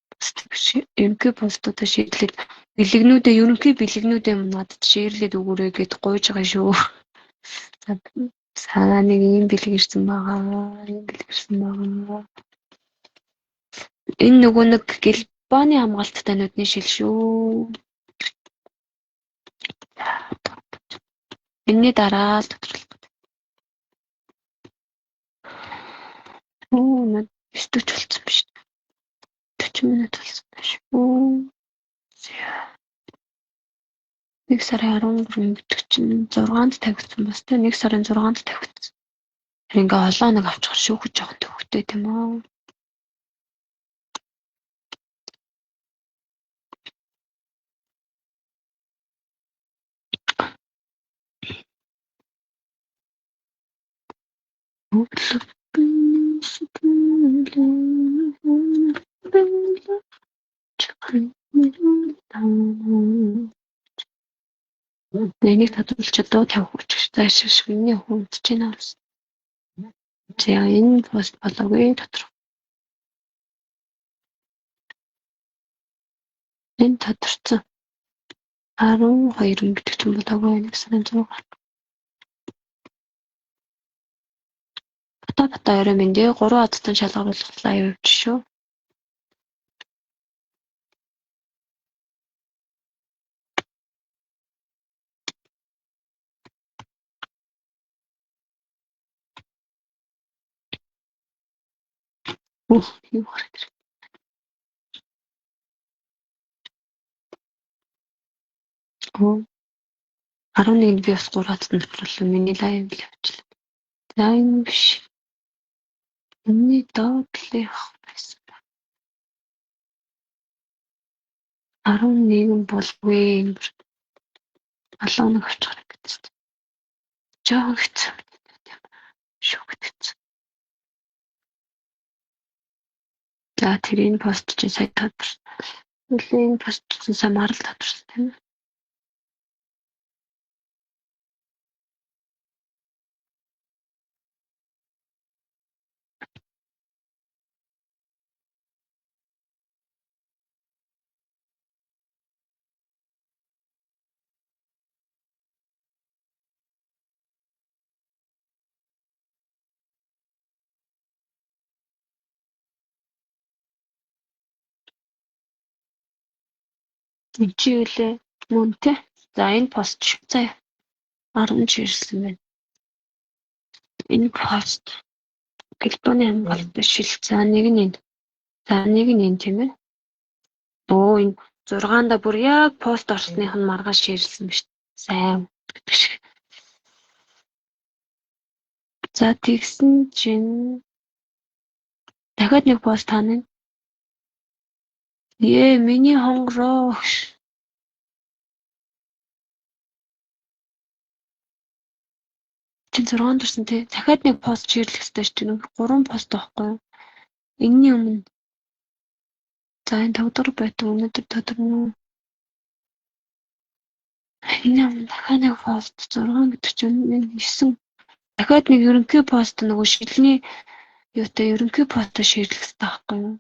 пост ерөнхий постуудаа шийдлээд Бэлэгнүүдээ ерөнхий бэлэгнүүдээ надад шеэрлээд өгөөрэй гэд гуйж байгаа шүү. Санаа нэг ийм бэлэг ирсэн байгаа. Ийм бэлэг ирсэн байгаа. Энэ нөгөө нэг Германы хамгаалттай нүдний шил шүү. Энэний дараа л тодорлох. Оо, 9:40 болсон биш. 40 минут болсон байна шүү. 1 сарын 13-нд 46-нд тавигдсан бас тэ 1 сарын 6-нд тавигдсан. Ингээ олон хоног авчихар шүүхэж жоохон төвхтэй тийм үү? Энийг татуулчаад дуу тавих учраас заашгүй миний хүн унтж байна бас. За энэ пост болоогүй дотор. Энэ тодорцсон. 12 гэдэг юм болоогүй 1 сарын 6. Бата орой минь дээ 3 адтан шалгаруулалаа явууч шүү. Юу гараад ирэх. 11-нд би бас 3 адтан нэвтрүүлсэн. Миний лайв л явуулчихлаа. За энэ биш. Энэний доотлих байсан. 11 болгүй энэ олон нэг авчихар гэсэн. Жаахан хэцүү. Шүгдчихсэн. За тэр энэ пост чинь сая тодорсон. Энэ пост чинь самар л тодорсон тийм үү? Чи үлээ мөн тэ. За энэ пост заяа 10 чирсэн байна. Энэ пост Германы хамгаалалттай шил. За нэг нь энэ. За нэг нь энэ тийм ээ. Оо энэ 6-анда бүр яг пост орсных нь маргааш ширсэн биш. Сайн. За тэгсэн чинь дахиад нэг пост таана. Миний хонгороо. Чин 6-нд орсон тий. Дахиад нэг пост ширлэх хэрэгтэй шүү дээ. 3 пост байхгүй юу? Энэний өмнө. За энэ 5 дахь байтугай өнөөдөр тодорно. Энэ өмнө дахиад нэг пост 6 гэдэг чинь 9. Дахиад нэг ерөнхий пост нөгөө шилний юутай ерөнхий пост ширлэх хэрэгтэй байхгүй юу?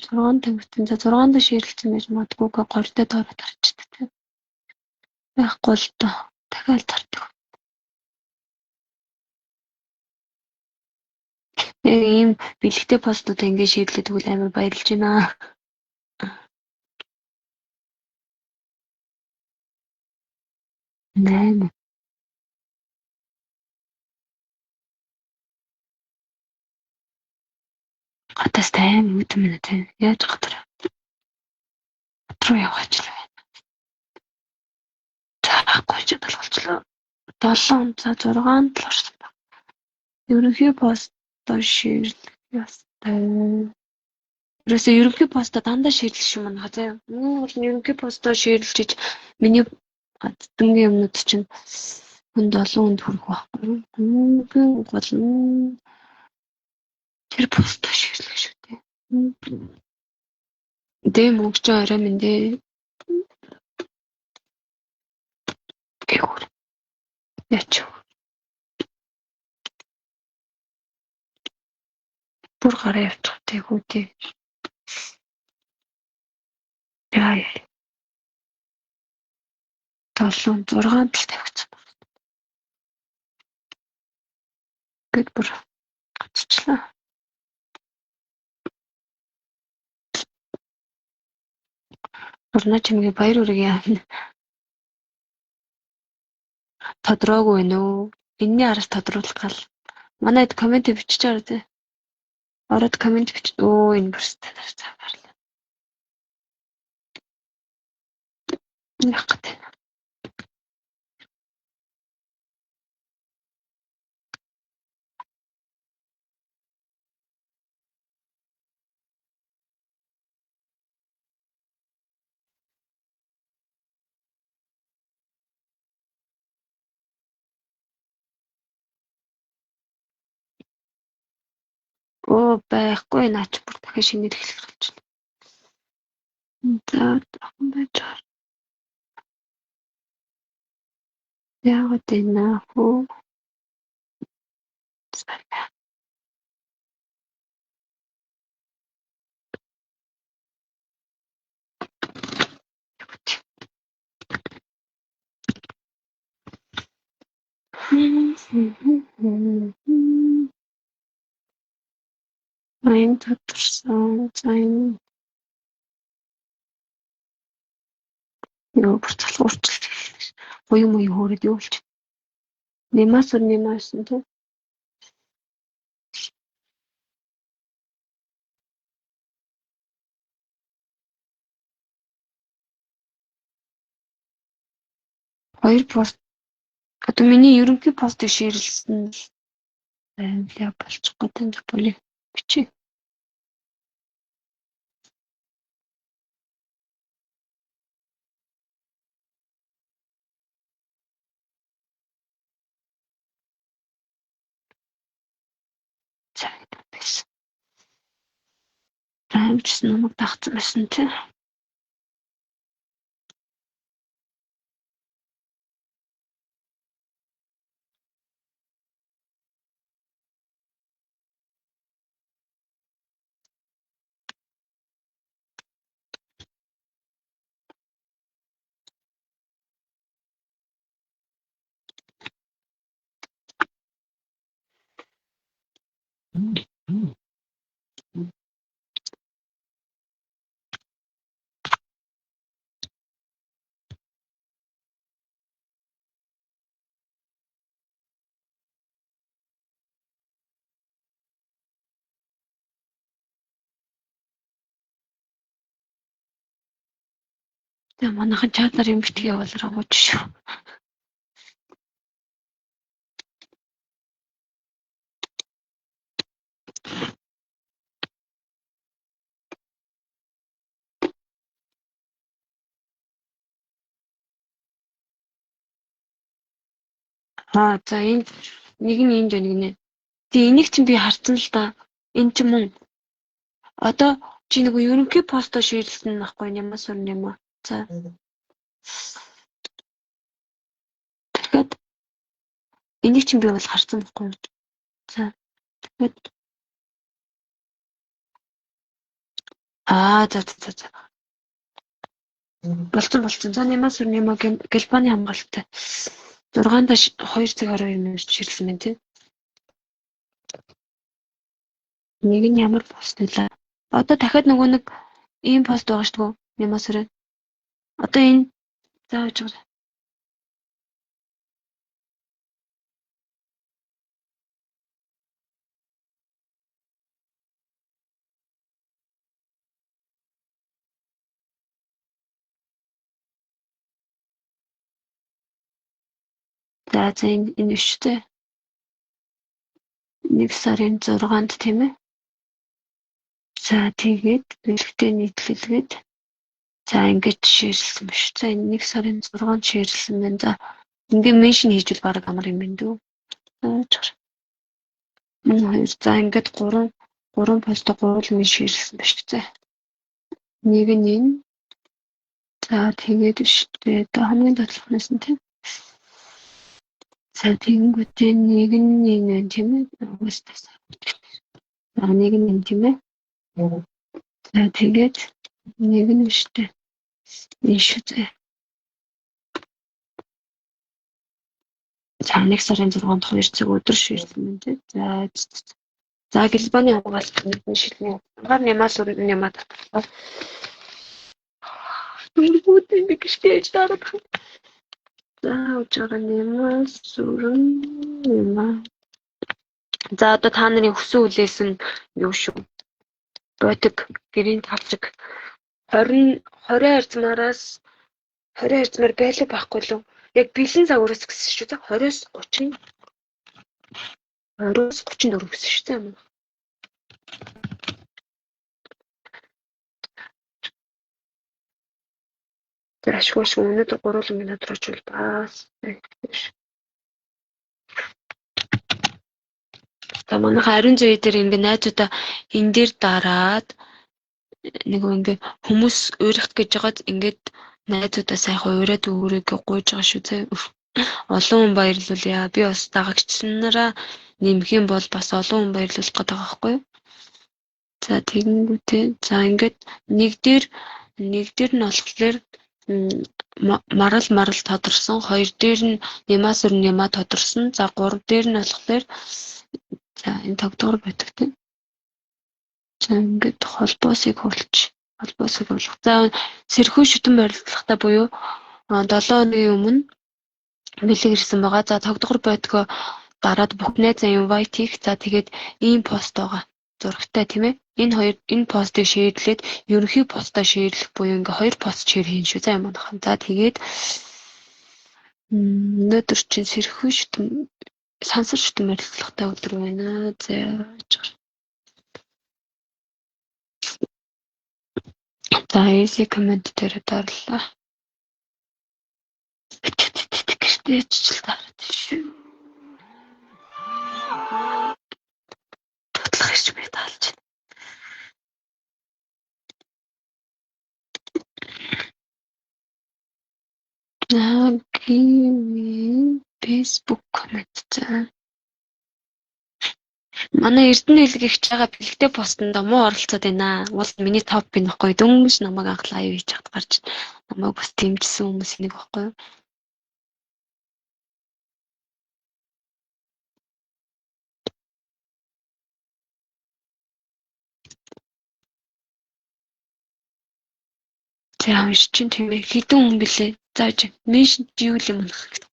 Зургаан тавьсан. За 6-нд ширлсэн байж магадгүй гортой доороо тарчдаг тийм. Байхгүй л доо. Дахиад тардаг. Ийм бэлэгтэй постууд ингэ ширлээд тэгвэл амар баярлж байна. 8. Гадаас тайм үүдэн минь тийм. Яаж гадар? Руу яваач л байна. Заахгүй ч болголцлоо. 7 за 6-нд л орсон баг. Ерөнхий постоо ширлэх ёстой. Ерөөсөө ерөнхий постоо дандаа ширлэх юм байна заа. Ерөнхий постоо ширлж миний аддангийн юмнууд чинь хүнд олон хүнд хүрэх байхгүй. Гол нь тэр постоо ширлэх шүү дээ. Дэ мөнгөч орой минь дээ. Гэх. Яч. Бүр гараа явчих тийгүү тий. Яа. 7 6 тал тавьчихсан. Гэт бүр гацчлаа. Орно чимгээ баяр үргээ яана. Тодроогүй байна уу? Энэний араас тодруулах гал. Манайд комент бичиж байгаа тий. Ороод комент бич. Өө энэ бүрстэ цагаарлаа. Яах гэдэг. Оо байхгүй наач бүр дахиад шинээр эхлэх болчихлоо. За охин байж байгаа. Яагаад энэ хөө? Айн татсан зайн ёо бүр залуурч буюу муу хөөрөд юу болж нэмаасан тий. Хоёр пост одоо миний ерөнхий постыг шеэрлсэн байнлаа болчих гэдэг боли бичи. Цаг байсан. Амч намайг тагцсан байсан тий. Тэгээ манайхан чатаар юм битгий явуулраагүй шүү. За энэ нэг нь энд байна гинэ. Тэгээ энийг чинь би харсан л да. Энэ ч юм уу. Одоо чи нэг ерөнхий постоо шеэрлсэн нь байхгүй нямаа сур нямаа. За. Тэгэхээр энийг чинь би бол харсан байхгүй. За. Тэгэхээр за. Болцсон. За нямаа сур нямаа гэлбаны хамгаалалттай. 6-нд 2 цаг 12 минут ширлсэн байна тий. Нэг нь ямар пост вэ? Одоо дахиад нөгөө нэг ийм пост байгаа шүү дээ. Нямаа сураа. Одоо энэ зааж байгаа. За энэ биш үү? 1 сарын 6-нд тийм ээ. За тэгээд бэлэгтэй нийтлэлгээд за ингэж шеэрлсэн биш. За энэ 1 сарын 6-нд шеэрлсэн байна. За ингээ меншн хийжвэл баг амар юм байна дүү. За ингээд 3 постоо 3 л шеэрлсэн биш. За. Нэг нь энэ. За тэгээд биш дээ. Одоо хамгийн тодлохнаас нь тийм. За тэгэнгүүтээ нэг нь тийм ээ. Уустаас. Нэг нь юм тийм ээ. За тэгээд нэг нь штэ. Энэ шүү дээ. За 1 сарын 6-нд 2 цаг өдөр ширсэн юм тий. За Гэлбаны хамгаалалт нэгэн шилний ангаар нямаас өргөн нямаа татвар. Бүгдийг би гişтэй дараад. За уужгаа нямаас өргөн нямаа. За одоо та нарын хүсэн үлээсэн юу шүү? Ботик гэрийн тавчиг 20 арзмаараас 20 арзмаар байлаа байхгүй юу? Яг бэлэн загвараас гэсэн шүү дээ. 20-с 30. 20-с 34 гэсэн шүү дээ. Тэр ашгүй өнөөдөр гурван минут очвол бас. За манайха ариун зүй дээр ингээ найзуудаа энэ дээр дараад нөгөө ингээ хүмүүс уурих гэж байгаад ингээд найзуудаа сайхан уураад өөрийгөө гуйж байгаа шүү зэ. Олон хүн баярлуулъя. Би бас дагагчнараа нэмэх юм бол бас олон хүн баярлуулах гээд байгаа байхгүй юу? За тэгэнгүүтээ за ингээд нэг дээр нь болохоор марал тодорсон, 2 дээр нь нямаас өр нямаа тодорсон. За 3 дээр нь болохоор за энэ тогтвор байдаг тийм. За ингээд холбоосыг болгох. За сэрхүү шүтэн барилдлагатай буюу 7 өдрийн өмнө бэлэг ирсэн байгаа. За тогтвор байдгаа дараад бүх найзаа инвайт хийх. За тэгээд ийм пост байгаа. Зурагтай тийм ээ. Энэ постыг шеэрлээд ерөнхий постоо шеэрлэх буюу ингээ 2 пост шеэр хийн шүү. За юм байна. За тэгээд өнөөдөр чинь сэрхүү шүтэн сансар шүтэн барилдлагатай өдөр байна. За easy comment дээр дарлаа. Гэртээ чичил дараад шүү. Тодлох гэж би таалж байна. Facebook comment за. Манай Эрдэнэ хэлгэгч байгаа бэлэгтэй постонд муу оролцоод байна. Уул миний топ би нөхгүй дөнгөж намайг анх лайв хийж хад гарч намайг бас дэмжсэн хүмүүс нэг байхгүй юу? За унш чинь тийм ээ хідэн хүн блэ. Зааж меншн юу юм анх гэдэг.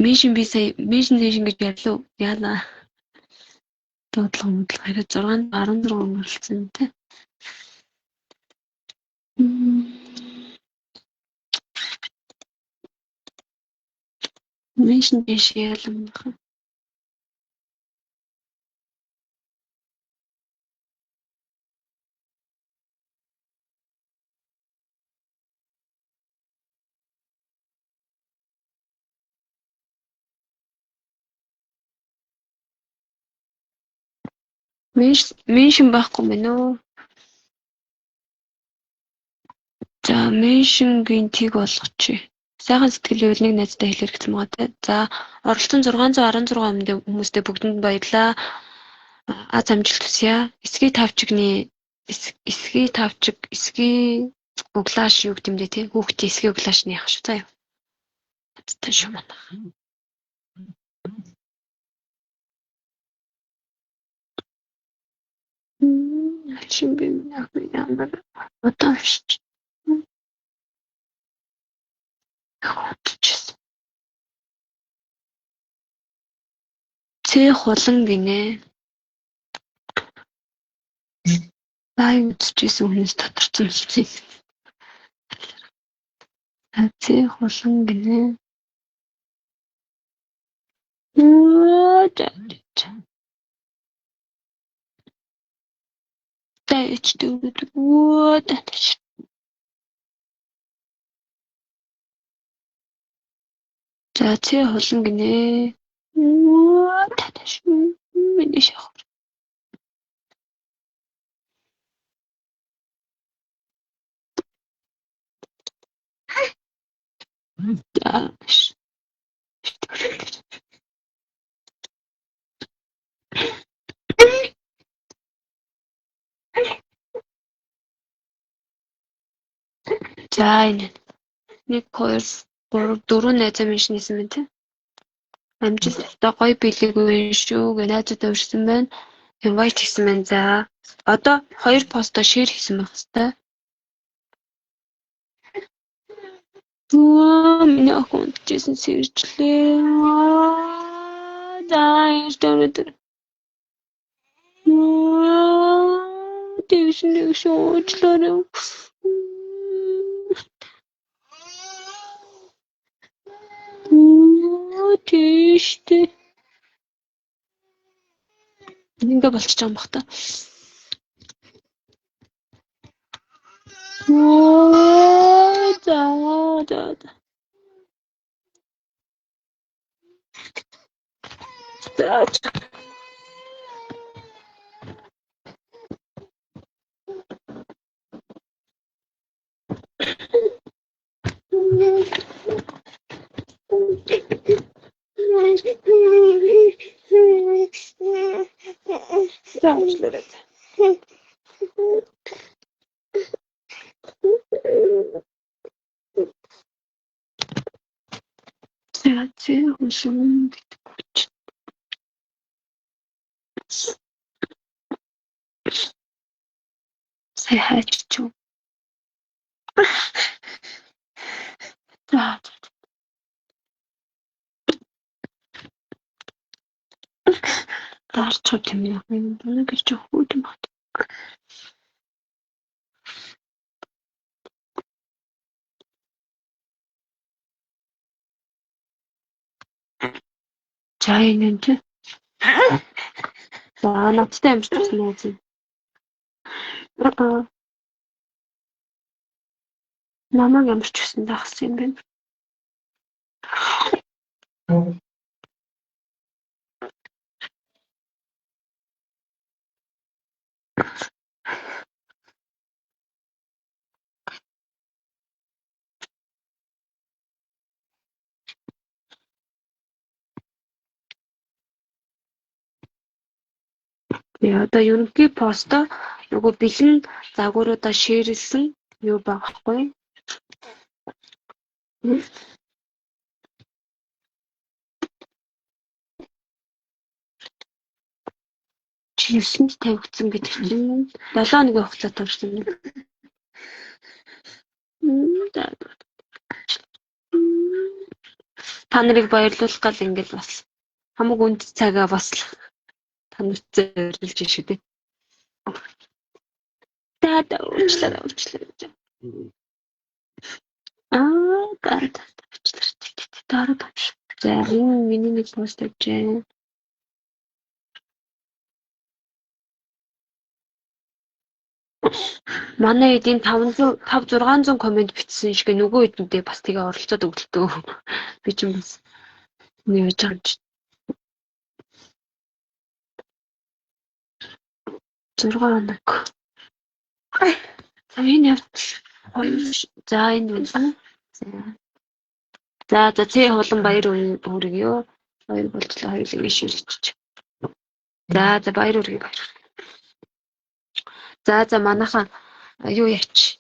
Меншн би сая меншн гэж ярьлаа. Яалаа. Дуудлага модлого 26-нд 16 оролцсон тий. Меншн биш яалам баха. Меншн байхгүй мэн үү? За меншнгийн тийг болгочих. Сайхан сэтгэл үйл нэг найзтай хэлэх гэсэн байгаа те. За оролцсон 616 хүмүүстэй бүгдэнд баярлалаа. Аз амжилт хүсье. Эсгий тавчиг углааш юу гэдэм бэ те. Хүүхдийн эсгий углааш нь яах шүү заяа. Та шүү манайх. Şimdi yanları otoşç. Цэ хулан гинэ. Лайв үзчихсэн хүнээс тодорцсон хэлцээ. Цэ хулан гинэ. Дайч дүүрүүд даташ. За цэ хулан гинэ. Даташ. Миний шахав. Даш. За энэ 1 2 3 4 найзаа минь шнийсэн байна тий. Амжилттай гоё билег үе шүү гэ найзуудаа урьсан байна. Invite хийсэн байна. За одоо 2 постоо share хийсэн байх хэвээр. Миний аккаунт жисэн сэржлээ. За ирдэнэ. Дэвшний шуучлаарай. Тийштэй. Ингээ болчих юм бах та. За. Сая хайчих юм. За. Дарч юм яа. Нэг гэж хүүд юм бат. За энэ тий. За надтай амжилтсан найз юм. Намайг ямарч өсөн дагсан юм байна. Тэгээ одоо ерөнхий постоо нөгөө бэлэн загваруудаа шеэрлсэн юу багхгүй. Чивсэнд тавигдсан гэдэг чинь 7 хоногийн хугацаанд тавьсан юм. Та нарыг баярлуулах гал ингээд бас хамаг үнд цагаа бас танарт зориулж шүү дээ. Уучлаарай. Дараа тавьж. За энэ миний нэг пост тавьжээ. Манай эдийн 500-600 комент бичсэн шиг нөгөө хэдэндээ бас тэгээ оролцоод өгдөлтөө. Би ч юм бас нээж байгаа юм чи. 6 хоног. За энэ явт. За энэ байна. За цээ хулан баяр хүргье. Баяр болчлоо хоёулаа ширчиж. За баяр хүргье. За манайхаа юу яач.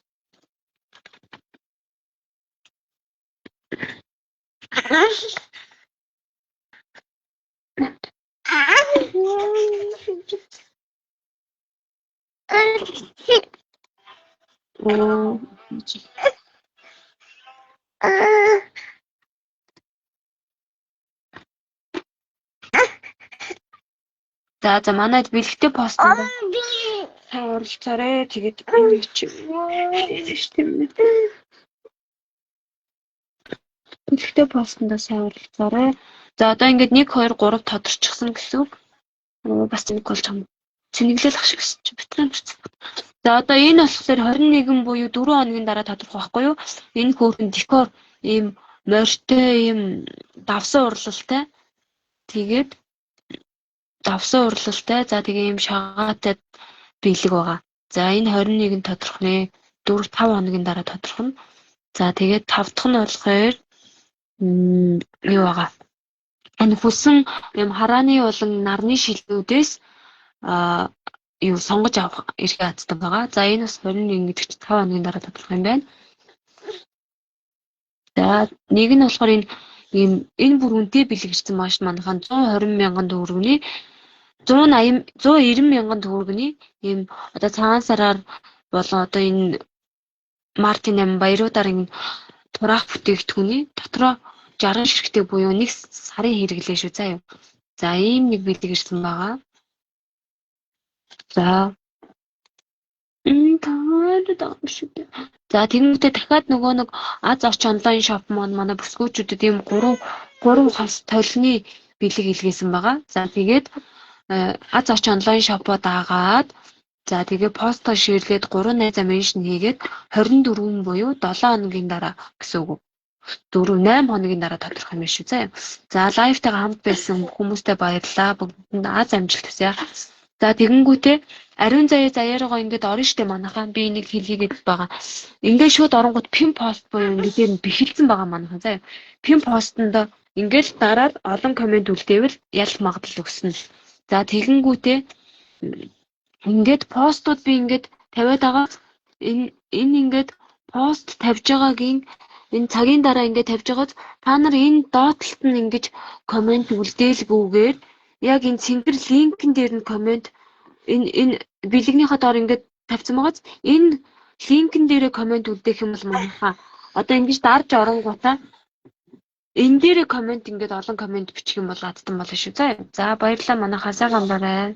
За манайд бэлэгтэй пост байна. Оролцоорой тэгээд энэ чи тийм. Бэлэгтэй постнда сайн оролцоорой. За одоо ингээд 1 2 3 тодорчсон гэсэн үг. Бас нэг болж байгаа юм. Цэнэглэл ах шиг чи битрэн бичсэн. За одоо энэ болохоор 21 буюу 4 хоногийн дараа тодорхой байхгүй юу? Энэ хөөрхөн декор ийм морьтой ийм давсан урлалтай. Тэгээд давсан урлалтай. За тэгээ ийм шагаатай бэлэг байгаа. За энэ 21-нд тодорхой 4-5 хоногийн дараа тодорхой. За тэгээд 5 дахь нь болохоор юу байгаа. Энэ хүсэн юм харааны болон нарны шилдүүдээс юу сонгож авах эрхээ хацдаг байгаа. За энэ бас 21 гэдэг чинь 5 хоногийн дараа тодорхой юм байна. За нэг нь болохоор энэ бүр үнэтэй бэлгэжсэн маш манайхан 120 мянган төгрөгийн 190 мянган төгрөгийн ийм одоо цагаан сараар болон одоо энэ Мартин 8 баяруудаар энэ тураах бүтээгдэхүүний дотроо 60 ширхтээ буюу нэг сарын хэрэглээ шүү заа юу. За ийм нэг бэлгэрсэн байгаа. За За тэгмүүдээ дахиад нөгөө нэг Аз орч онлайн шоп манай бүсгүүчүүдэд ийм 3 хас толны бэлэг илгээсэн байгаа. За тэгээд Аз орч онлайн шопоо дагаад за тэгээ поста ширлээд 3 найзаа меншн хийгээд 24 буюу 7 хоногийн дараа гэсэн үг. 8 хоногийн дараа тодорхой юм шүү заа. За лайвтайгаа хамт байсан хүмүүстээ баярлалаа. Бүгдэнд Аз амжилт хүсье. За тэгэнгүүтээ ариун заяараа ингээд орно штэ манайхаа би нэг хэлхийгээд байгаа. Ингээд шууд оронгууд пин пост буюу ингээд нь бэхэлсэн байгаа манайхаа заа. Пин постонд ингээд дараад олон комент үлдээвэл ялах магадлал өснө. За тэгэнгүүтээ ингээд постууд би ингээд тавиад байгаа. Энэ ингээд пост тавьж байгаагийн энэ цагийн дараа ингээд тавьж байгааз та нар энэ доотлолт нь ингэж комент үлдээлгүйгээр яг энэ цэнхэр линкэн дээр нь комент энэ бэлэгнийхаа доор ингээд тавьсан байгааз энэ линкэн дээрээ комент үлдээх юм бол манайхаа одоо ингэж дарж оронгуудаа энэ дээрээ комент ингээд олон комент бичих юм бол адтан болно шүү. За баярлалаа манайхаа сайхан амраарай.